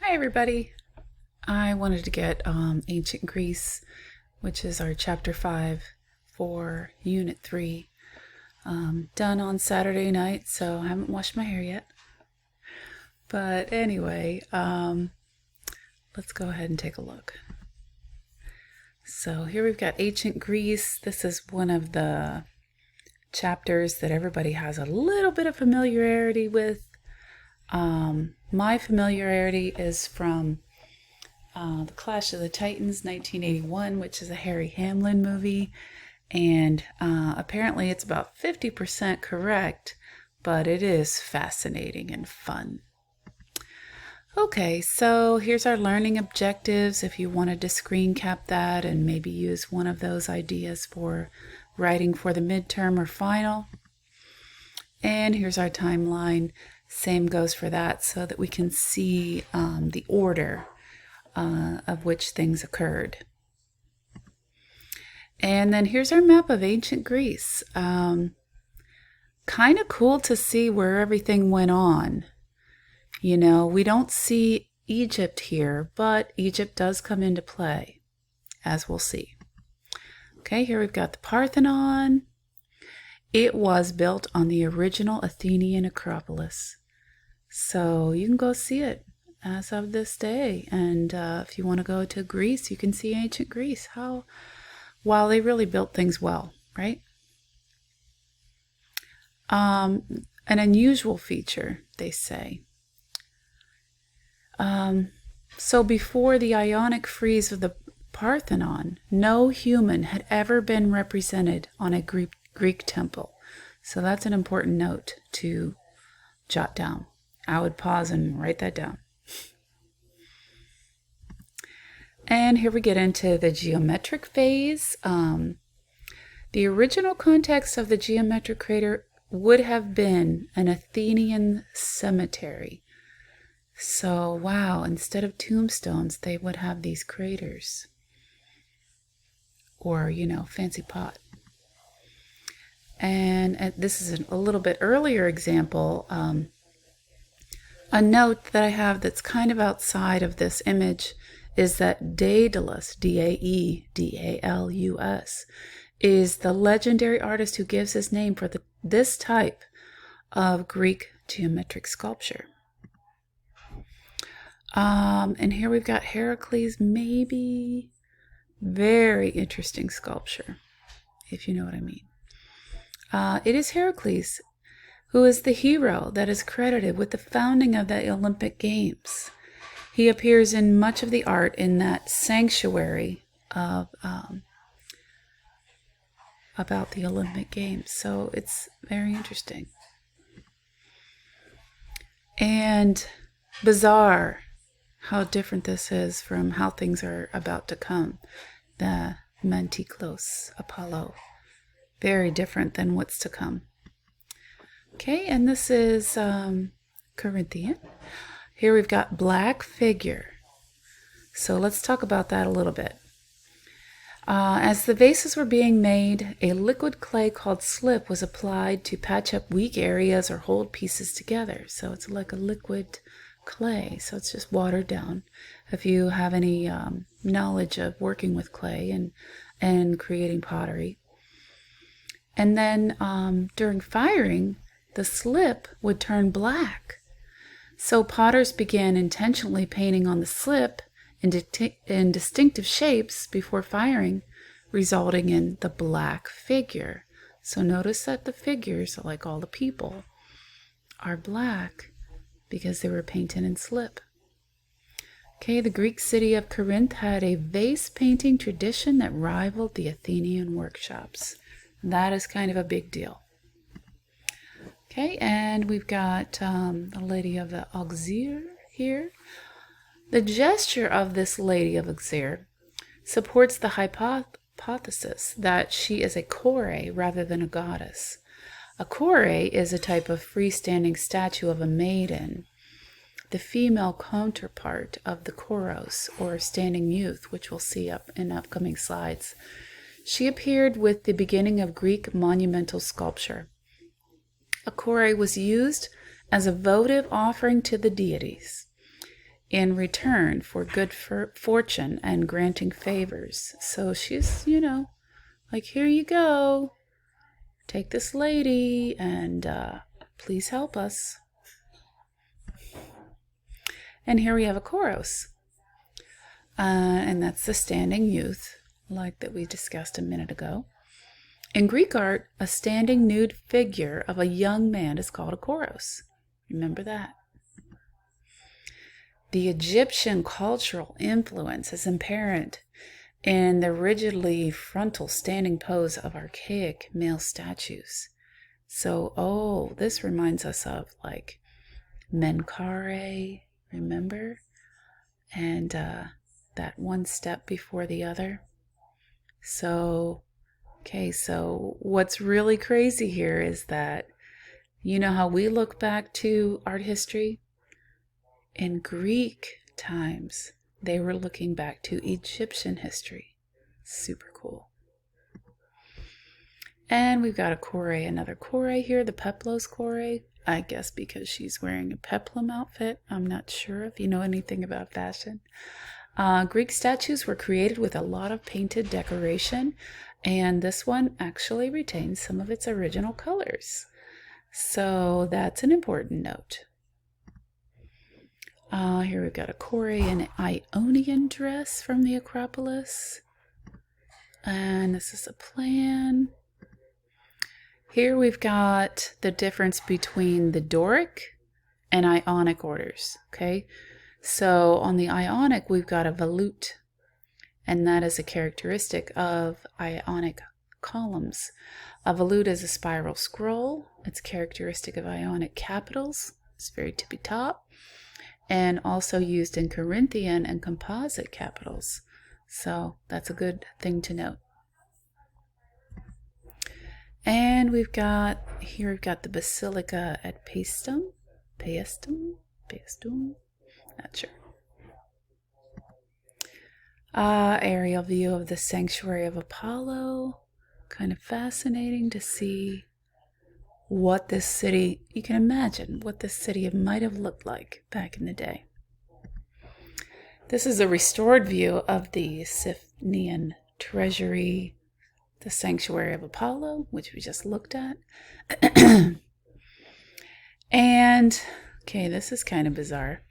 Hi everybody. I wanted to get Ancient Greece, which is our chapter 5 for unit 3, done on Saturday night, so I haven't washed my hair yet. But anyway, let's go ahead and take a look. So here we've got Ancient Greece. This is one of the chapters that everybody has a little bit of familiarity with. My familiarity is from The Clash of the Titans, 1981, which is a Harry Hamlin movie. And apparently it's about 50% correct, but it is fascinating and fun. Okay, so here's our learning objectives if you wanted to screen cap that and maybe use one of those ideas for writing for the midterm or final. And here's our timeline. Same goes for that so that we can see the order of which things occurred. And then here's our map of ancient Greece. Kind of cool to see where everything went on. You know, we don't see Egypt here, but Egypt does come into play, as we'll see. Okay, here we've got the Parthenon. It was built on the original Athenian Acropolis. So you can go see it as of this day. And if you want to go to Greece, you can see ancient Greece. While they really built things well, right? An unusual feature, they say. So before the Ionic frieze of the Parthenon, no human had ever been represented on a Greek temple. So that's an important note to jot down. I would pause and write that down. And here we get into the geometric phase. The original context of the geometric crater would have been an Athenian cemetery. So, wow, instead of tombstones, they would have these craters. Or, you know, fancy pot. And this is a little bit earlier example. A note that I have that's kind of outside of this image is that Daedalus, Daedalus, is the legendary artist who gives his name for this type of Greek geometric sculpture. And here we've got Heracles, maybe. Very interesting sculpture, if you know what I mean. It is Heracles, who is the hero that is credited with the founding of the Olympic Games. He appears in much of the art in that sanctuary of about the Olympic Games. So it's very interesting. And bizarre how different this is from how things are about to come. The Mantiklos, Apollo. Very different than what's to come. Okay, and this is Corinthian. Here we've got black figure. So let's talk about that a little bit. As the vases were being made, a liquid clay called slip was applied to patch up weak areas or hold pieces together. So it's like a liquid clay, so it's just watered down. If you have any knowledge of working with clay and creating pottery. And then during firing, the slip would turn black. So potters began intentionally painting on the slip in distinctive shapes before firing, resulting in the black figure. So notice that the figures, like all the people, are black because they were painted in slip. Okay, the Greek city of Corinth had a vase painting tradition that rivaled the Athenian workshops. That is kind of a big deal. Okay, and we've got the Lady of the Auxerre here. The gesture of this Lady of Auxerre supports the hypothesis that she is a chore rather than a goddess. A chore is a type of freestanding statue of a maiden, the female counterpart of the choros, or standing youth, which we'll see up in upcoming slides. She appeared with the beginning of Greek monumental sculpture. A chore was used as a votive offering to the deities. in return for good fortune and granting favors. So she's, like, here you go. Take this lady and please help us. And here we have a Kouros. And that's the standing youth, like that we discussed a minute ago. In Greek art, a standing nude figure of a young man is called a Kouros. Remember that. The Egyptian cultural influence is apparent in the rigidly frontal standing pose of archaic male statues. So, this reminds us of like Menkaure, remember? And that one step before the other. So what's really crazy here is that, you know how we look back to art history? In Greek times, they were looking back to Egyptian history. Super cool. And we've got another Kore here, the Peplos Kore. I guess because she's wearing a peplum outfit. I'm not sure if you know anything about fashion. Greek statues were created with a lot of painted decoration, and this one actually retains some of its original colors. So that's an important note. Here we've got a Kore in Ionian dress from the Acropolis. And this is a plan. Here we've got the difference between the Doric and Ionic orders, okay? So on the Ionic, we've got a volute, and that is a characteristic of Ionic columns. A volute is a spiral scroll. It's characteristic of Ionic capitals. It's very tippy top, and also used in Corinthian and composite capitals. So that's a good thing to note. And we've got the Basilica at Paestum, not sure. Aerial view of the Sanctuary of Apollo. Kind of fascinating to see what this city, you can imagine what this city might have looked like back in the day. This is a restored view of the Siphnian treasury, the Sanctuary of Apollo, which we just looked at. And, okay, this is kind of bizarre.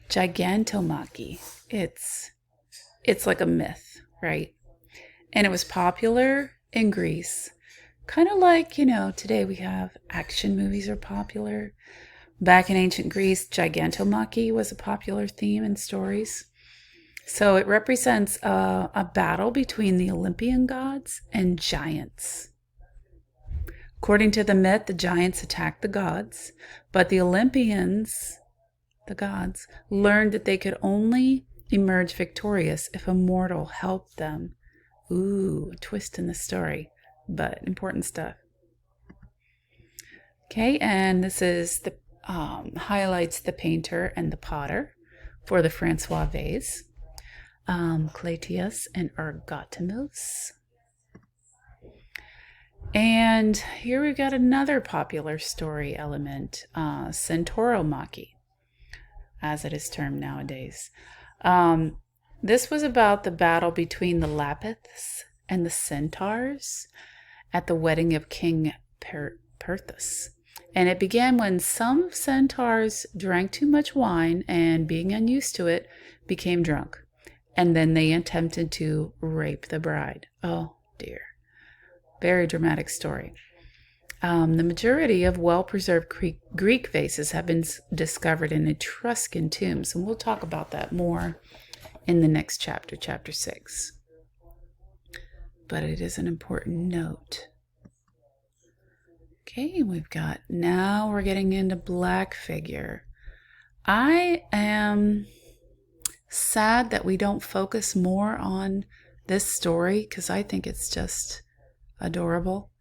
Gigantomachy. It's like a myth, right? And it was popular in Greece. Kind of like, today we have action movies are popular. Back in ancient Greece, Gigantomachy was a popular theme in stories. So it represents a battle between the Olympian gods and giants. According to the myth, the giants attacked the gods, but the Olympians, the gods, learned that they could only emerge victorious if a mortal helped them. Ooh, a twist in the story, but important stuff. Okay, and this is the highlights the painter and the potter for the Francois vase. Clytius and Ergotamos. And here we've got another popular story element, Centauromachy, as it is termed nowadays. This was about the battle between the Lapiths and the Centaurs at the wedding of King Perthus. And it began when some centaurs drank too much wine and, being unused to it, became drunk. And then they attempted to rape the bride. Oh, dear. Very dramatic story. The majority of well-preserved Greek vases have been discovered in Etruscan tombs, and we'll talk about that more in the next chapter, chapter 6. But it is an important note. Okay, now we're getting into black figure. I am sad that we don't focus more on this story because I think it's just adorable.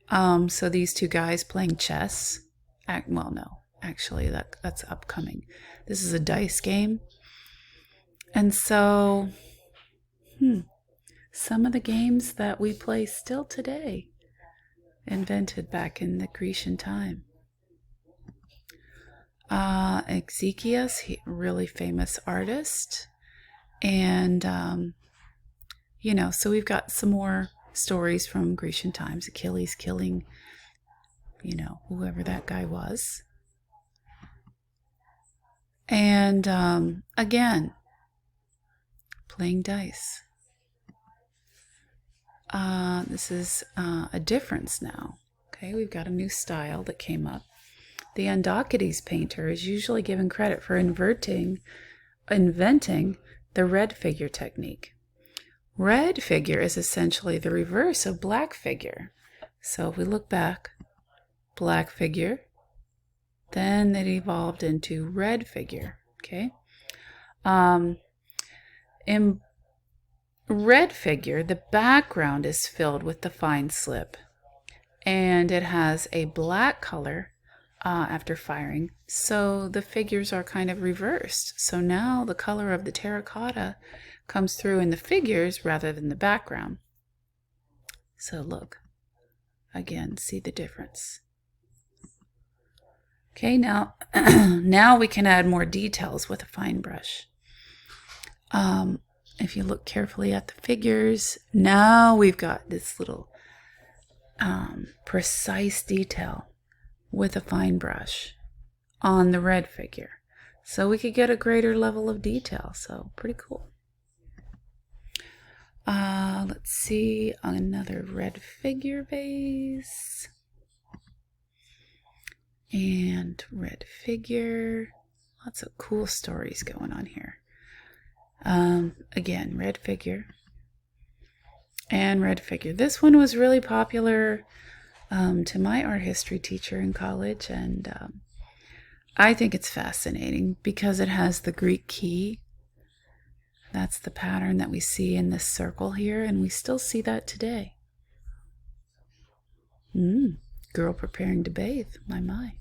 So these two guys playing chess. Actually that's upcoming. This is a dice game. And so, some of the games that we play still today, invented back in the Grecian time. Ezekias, really famous artist. And, so we've got some more stories from Grecian times. Achilles killing, whoever that guy was. And again, playing dice. This is a difference now. Okay, we've got a new style that came up. The Andocades painter is usually given credit for inventing the red figure technique. Red figure is essentially the reverse of black figure. So if we look back, black figure, then it evolved into red figure. Okay. In red figure, the background is filled with the fine slip, and it has a black color after firing, so the figures are kind of reversed. So now the color of the terracotta comes through in the figures rather than the background. So look, again, see the difference. Okay, now we can add more details with a fine brush. If you look carefully at the figures, now we've got this little precise detail with a fine brush on the red figure. So we could get a greater level of detail. So pretty cool. Let's see, another red figure base. And red figure. Lots of cool stories going on here. Again, red figure. And red figure. This one was really popular to my art history teacher in college, and I think it's fascinating because it has the Greek key. That's the pattern that we see in this circle here, and we still see that today. Girl preparing to bathe, my.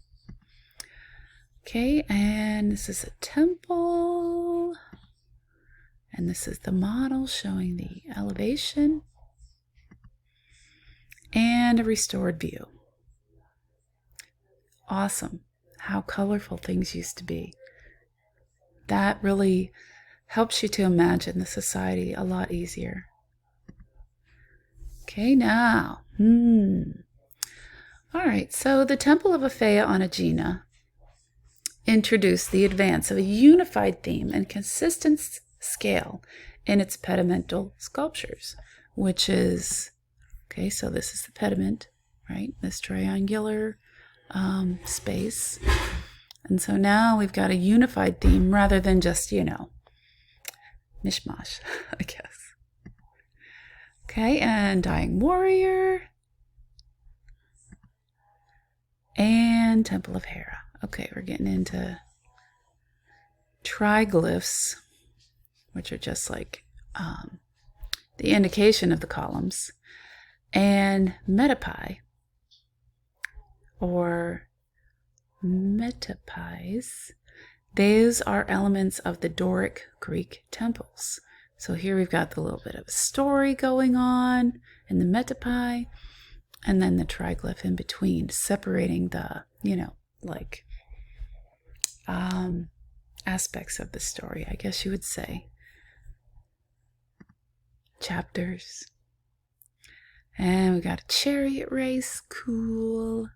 Okay, and this is a temple, and this is the model showing the elevation and a restored view. Awesome how colorful things used to be. That really helps you to imagine the society a lot easier. Okay, now, all right, so the Temple of Aphaia on Aegina introduced the advance of a unified theme and consistent scale in its pedimental sculptures, which is, okay, so this is the pediment, right? This triangular space. And so now we've got a unified theme rather than just, mishmash, I guess. Okay, and Dying Warrior. And Temple of Hera. Okay, we're getting into triglyphs, which are just like the indication of the columns, and metopai, or metopes. Those are elements of the Doric Greek temples. So here we've got the little bit of a story going on in the metopai, and then the triglyph in between, separating the, aspects of the story, I guess you would say. Chapters. And we got a chariot race, cool.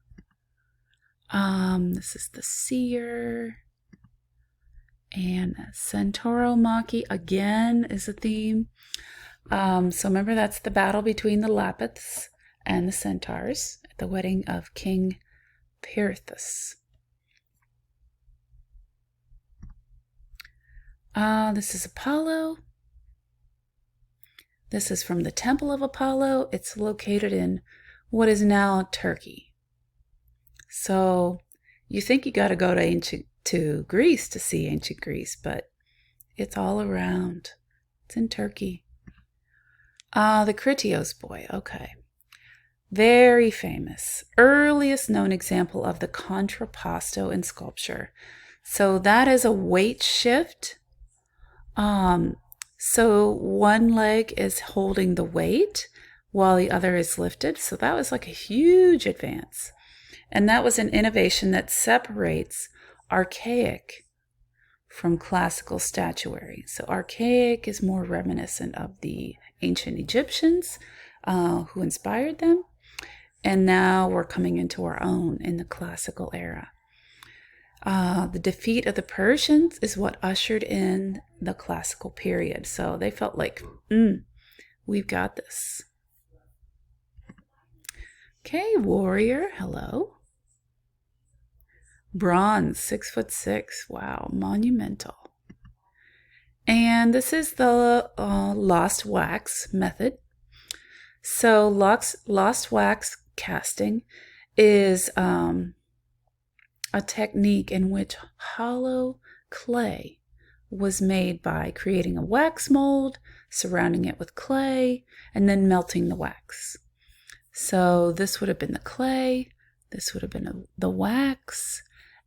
This is the seer. And Centauromachy again is a theme. So remember, that's the battle between the Lapiths and the centaurs at the wedding of King Pirithous. This is Apollo. This is from the Temple of Apollo. It's located in what is now Turkey. So you think you got to go to Greece to see ancient Greece, but it's all around. It's in Turkey. The Critios boy, okay. Very famous. Earliest known example of the contrapposto in sculpture. So that is a weight shift. So one leg is holding the weight while the other is lifted. So that was like a huge advance. And that was an innovation that separates archaic from classical statuary. So archaic is more reminiscent of the ancient Egyptians who inspired them. And now we're coming into our own in the classical era. The defeat of the Persians is what ushered in the classical period. So they felt like, we've got this. Okay, warrior, hello. Bronze, 6'6". Wow, monumental. And this is the lost wax method. So lost wax casting is a technique in which hollow clay was made by creating a wax mold, surrounding it with clay, and then melting the wax. So this would have been the clay, this would have been the wax,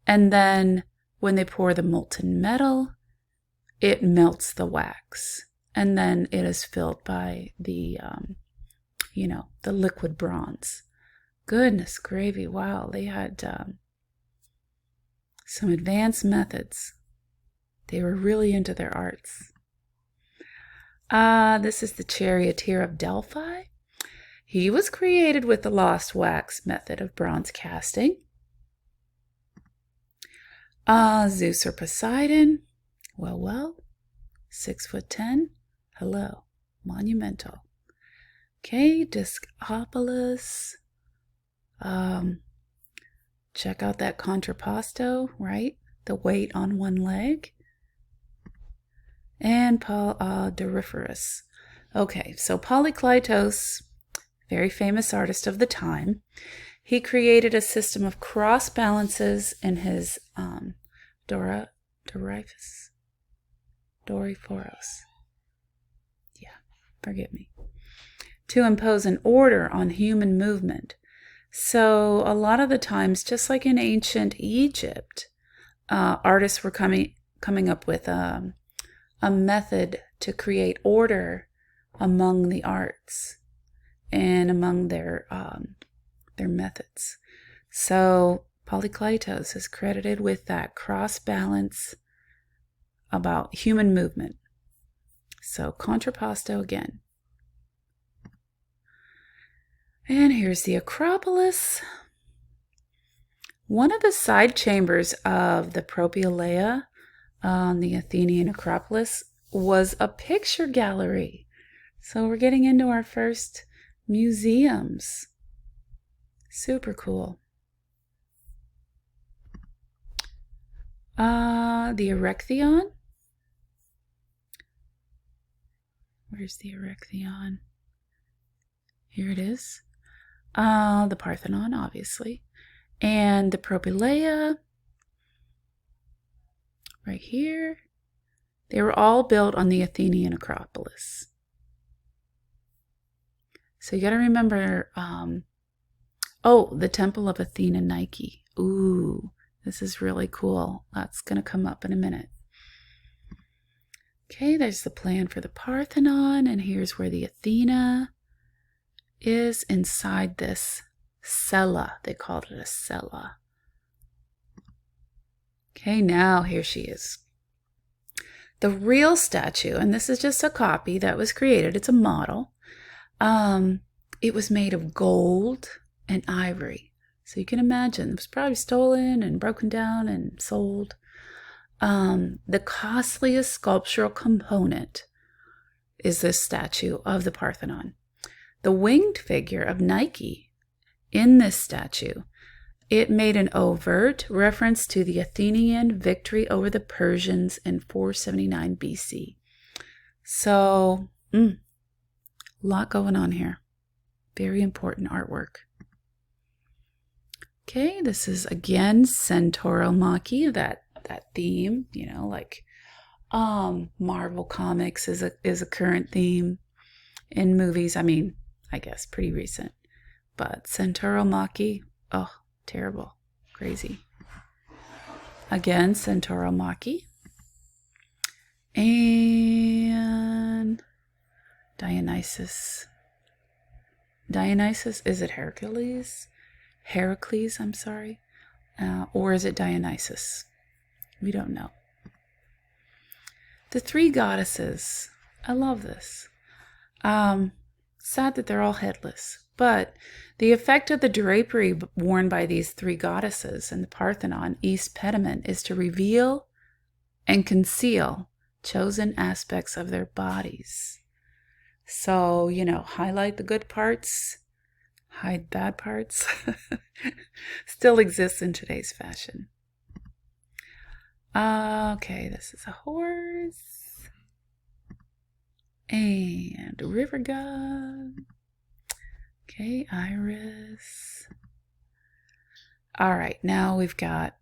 and then when they pour the molten metal, it melts the wax, and then it is filled by the liquid bronze. Goodness gravy, wow, they had some advanced methods. They were really into their arts. This is the charioteer of Delphi. He was created with the lost wax method of bronze casting. Zeus or Poseidon. Well, 6'10". Hello, monumental. Okay, Discopolis. Check out that contrapposto, right? The weight on one leg. And Doryphorus. Okay, so Polykleitos, very famous artist of the time, he created a system of cross balances in his Doryphoros. Yeah, forgive me. To impose an order on human movement. So a lot of the times, just like in ancient Egypt, artists were coming up with a method to create order among the arts and among their methods. So Polykleitos is credited with that cross balance about human movement. So contrapposto again. And here's the Acropolis. One of the side chambers of the Propylaea on the Athenian Acropolis was a picture gallery. So we're getting into our first museums. Super cool. The Erechtheion. Where's the Erechtheion? Here it is. The Parthenon, obviously. And the Propylaea. Right here. They were all built on the Athenian Acropolis. So you got to remember, the Temple of Athena Nike. Ooh, this is really cool. That's going to come up in a minute. Okay, there's the plan for the Parthenon, and here's where the Athena is inside this cella. They called it a cella. Okay, now here she is. The real statue, and this is just a copy that was created. It's a model. It was made of gold and ivory. So you can imagine it was probably stolen and broken down and sold. The costliest sculptural component is this statue of the Parthenon. The winged figure of Nike in this statue, it made an overt reference to the Athenian victory over the Persians in 479 BC. So, a lot going on here. Very important artwork. Okay, this is again Centauromachy, that theme, like Marvel Comics is a current theme in movies. I mean, I guess pretty recent. But Centauromachy, oh, terrible, crazy. Again, Centauromachy. And Dionysus. Dionysus, is it Heracles? Heracles, I'm sorry. Or is it Dionysus? We don't know. The three goddesses. I love this. Sad that they're all headless. But the effect of the drapery worn by these three goddesses in the Parthenon East pediment is to reveal and conceal chosen aspects of their bodies. So, highlight the good parts, hide bad parts. Still exists in today's fashion. Okay, this is a horse. And river god. Okay, Iris. All right, now we've got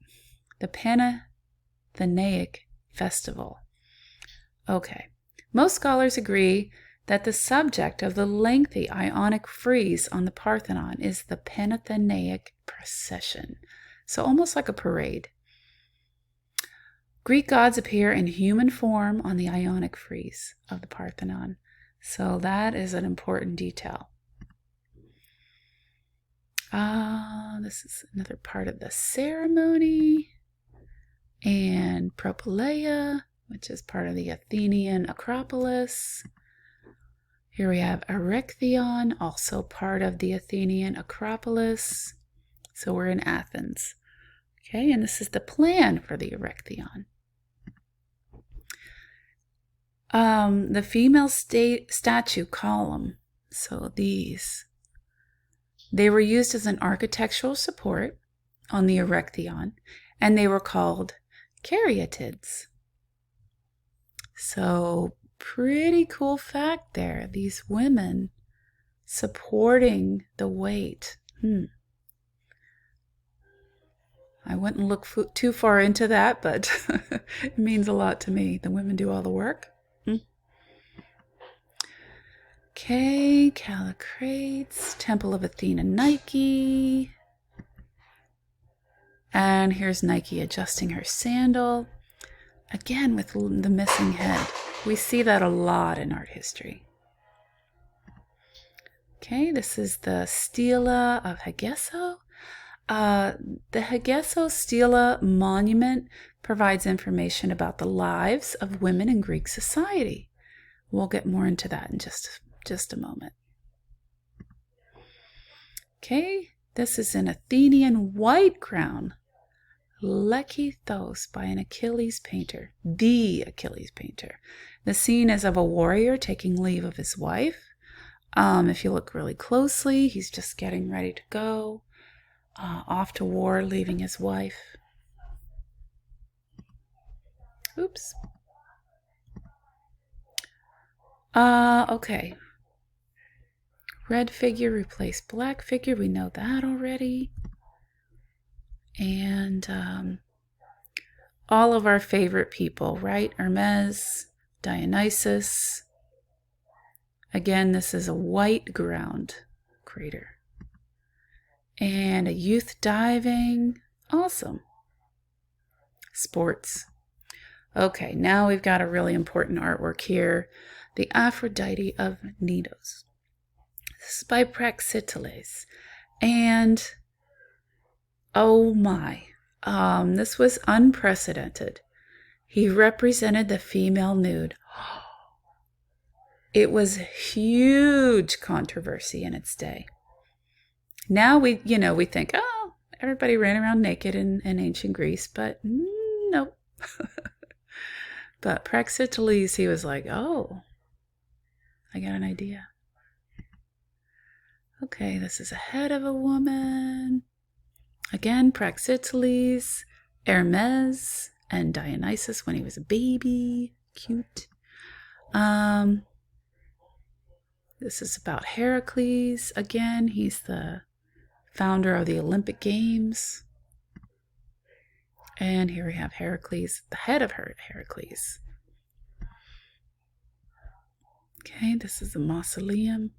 the Panathenaic Festival. Okay, most scholars agree that the subject of the lengthy Ionic frieze on the Parthenon is the Panathenaic procession. So almost like a parade. Greek gods appear in human form on the Ionic frieze of the Parthenon. So that is an important detail. This is another part of the ceremony. And Propylaea, which is part of the Athenian Acropolis. Here we have Erechtheion, also part of the Athenian Acropolis. So we're in Athens. Okay, and this is the plan for the Erechtheion. The female statue column, so these, they were used as an architectural support on the Erechtheion, and they were called caryatids. So pretty cool fact there. These women supporting the weight. I wouldn't look too far into that, but it means a lot to me. The women do all the work. Okay, Callicrates, Temple of Athena Nike. And here's Nike adjusting her sandal. Again, with the missing head. We see that a lot in art history. Okay, this is the Stela of Hegeso. The Hegeso Stela monument provides information about the lives of women in Greek society. We'll get more into that in just a moment. Okay, this is an Athenian white crown, Lekythos, by an Achilles painter, the Achilles painter. The scene is of a warrior taking leave of his wife. If you look really closely, he's just getting ready to go off to war, leaving his wife. Oops. Okay. Red figure replaced black figure. We know that already. And all of our favorite people, right? Hermes, Dionysus. Again, this is a white ground crater. And a youth diving. Awesome. Sports. Okay, now we've got a really important artwork here. The Aphrodite of Knidos. This is by Praxiteles. And oh my, this was unprecedented. He represented the female nude. It was huge controversy in its day. Now we think, oh, everybody ran around naked in ancient Greece, but nope. But Praxiteles, he was like, oh, I got an idea. Okay, this is a head of a woman. Again, Praxiteles, Hermes, and Dionysus when he was a baby. Cute. This is about Heracles. Again, he's the founder of the Olympic Games. And here we have Heracles, the head of Heracles. Okay, this is the mausoleum.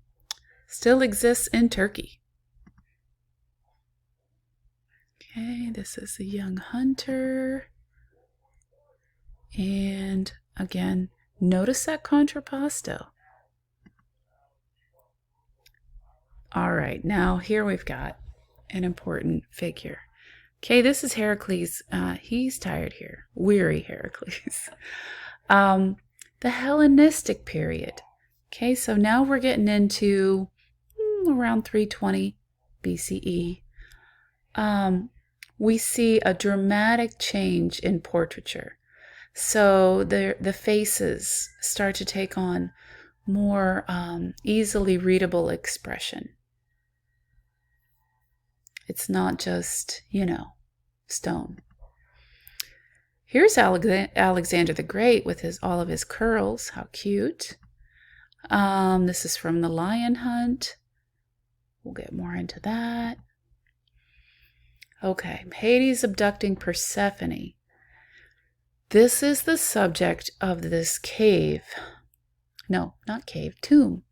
Still exists in Turkey. Okay, this is a young hunter. And again, notice that contrapposto. All right, now here we've got an important figure. Okay, this is Heracles. He's tired here. Weary Heracles. The Hellenistic period. Okay, so now we're getting into around 320 BCE. We see a dramatic change in portraiture. So the faces start to take on more easily readable expression. It's not just, stone. Here's Alexander the Great with all of his curls. How cute. This is from The Lion Hunt. We'll get more into that. Okay, Hades abducting Persephone. This is the subject of this cave. No, not cave, tomb.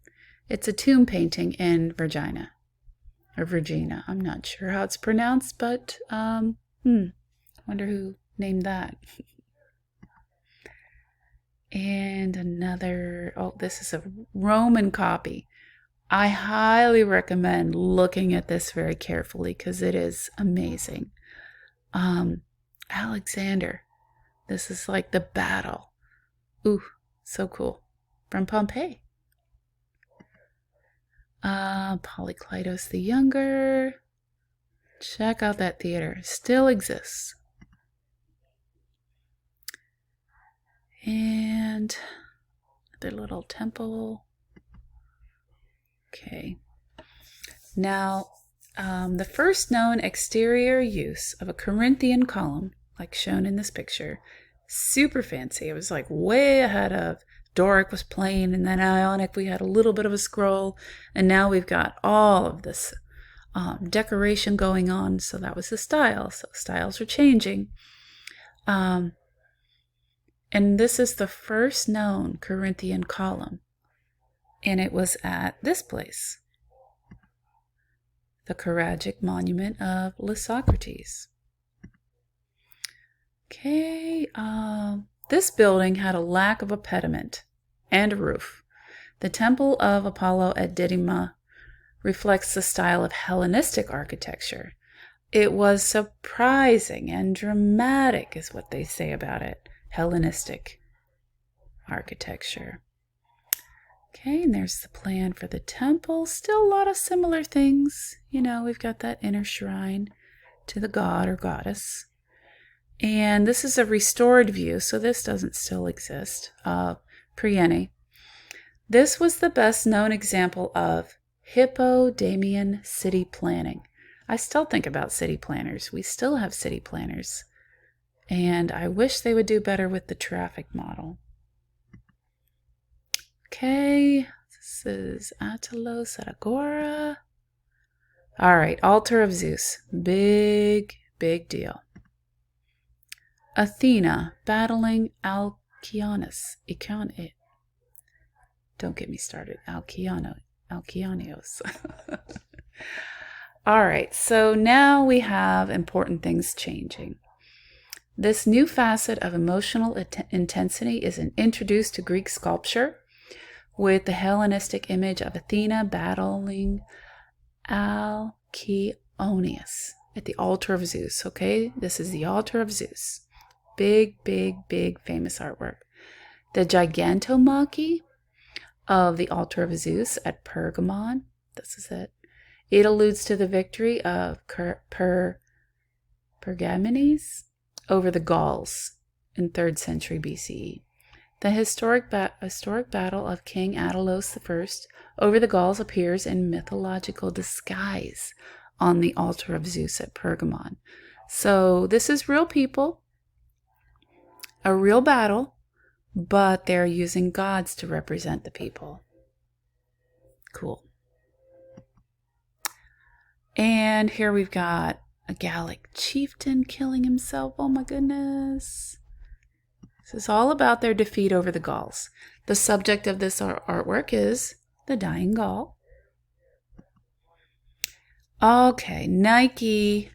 It's a tomb painting in Virginia. Or Virginia. I'm not sure how it's pronounced, but wonder who named that. And another, this is a Roman copy. I highly recommend looking at this very carefully because it is amazing. Alexander. This is like the battle. Ooh, so cool. From Pompeii. Polykleitos the Younger. Check out that theater. Still exists. And their little temple. Okay. Now, the first known exterior use of a Corinthian column, like shown in this picture, super fancy. It was like way ahead of Doric was plain, and then Ionic we had a little bit of a scroll, and now we've got all of this decoration going on. So that was the style. So styles are changing. And this is the first known Corinthian column, and it was at this place, the Choragic Monument of Lysocrates. Okay, this building had a lack of a pediment and a roof. The Temple of Apollo at Didyma reflects the style of Hellenistic architecture. It was surprising and dramatic, is what they say about it. Hellenistic architecture. Okay, and there's the plan for the temple. Still a lot of similar things. We've got that inner shrine to the god or goddess. And this is a restored view, so this doesn't still exist, of Priene. This was the best known example of Hippodamian city planning. I still think about city planners. We still have city planners. And I wish they would do better with the traffic model. Okay, this is Attilos at Agora. All right, Altar of Zeus. Big deal. Athena battling Alkyoneus. Don't get me started. Alkyonios. All right, so now we have important things changing. This new facet of emotional intensity is introduced to Greek sculpture with the Hellenistic image of Athena battling Alkyoneus at the altar of Zeus. Okay, this is the altar of Zeus. Big famous artwork. The Gigantomachy of the altar of Zeus at Pergamon. This is it. It alludes to the victory of Pergamenes over the Gauls in 3rd century BCE. The historic battle of King Attilos I over the Gauls appears in mythological disguise on the altar of Zeus at Pergamon. So this is real people, a real battle, but they're using gods to represent the people. Cool. And here we've got a Gallic chieftain killing himself. Oh my goodness. This is all about their defeat over the Gauls. The subject of this artwork is the dying Gaul. Okay, Nike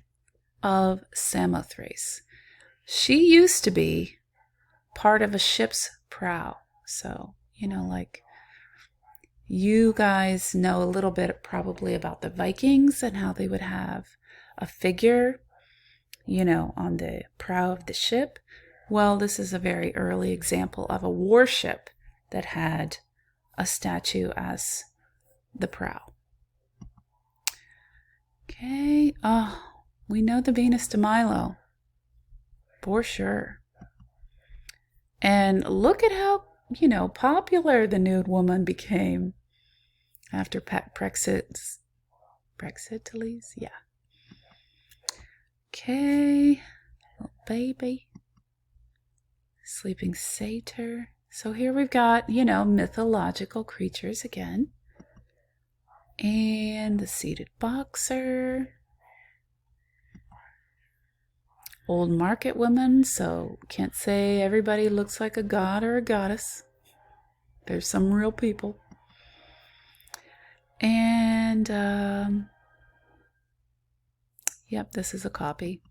of Samothrace. She used to be part of a ship's prow. So, like you guys know a little bit probably about the Vikings and how they would have a figure on the prow of the ship. Well, this is a very early example of a warship that had a statue as the prow. Okay, we know the Venus de Milo, for sure. And look at how, popular the nude woman became after Praxiteles. Yeah. Okay, little baby. Sleeping satyr. So here we've got, mythological creatures again. And the seated boxer. Old market woman, so can't say everybody looks like a god or a goddess. There's some real people. And, yep, this is a copy.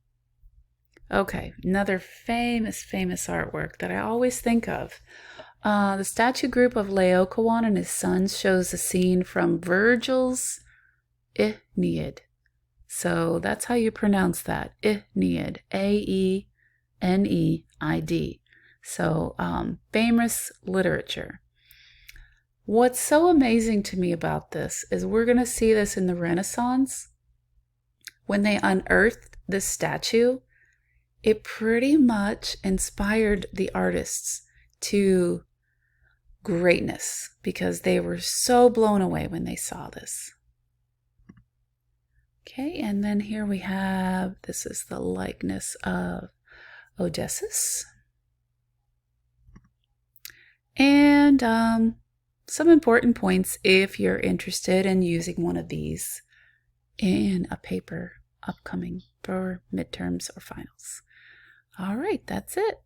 Okay, another famous artwork that I always think of. The statue group of Laocoon and his sons shows a scene from Virgil's Aeneid. So that's how you pronounce that, Aeneid, Aeneid. So famous literature. What's so amazing to me about this is we're going to see this in the Renaissance. When they unearthed this statue, it pretty much inspired the artists to greatness because they were so blown away when they saw this. Okay, and then here we have, this is the likeness of Odysseus. And some important points if you're interested in using one of these in a paper upcoming for midterms or finals. All right, that's it.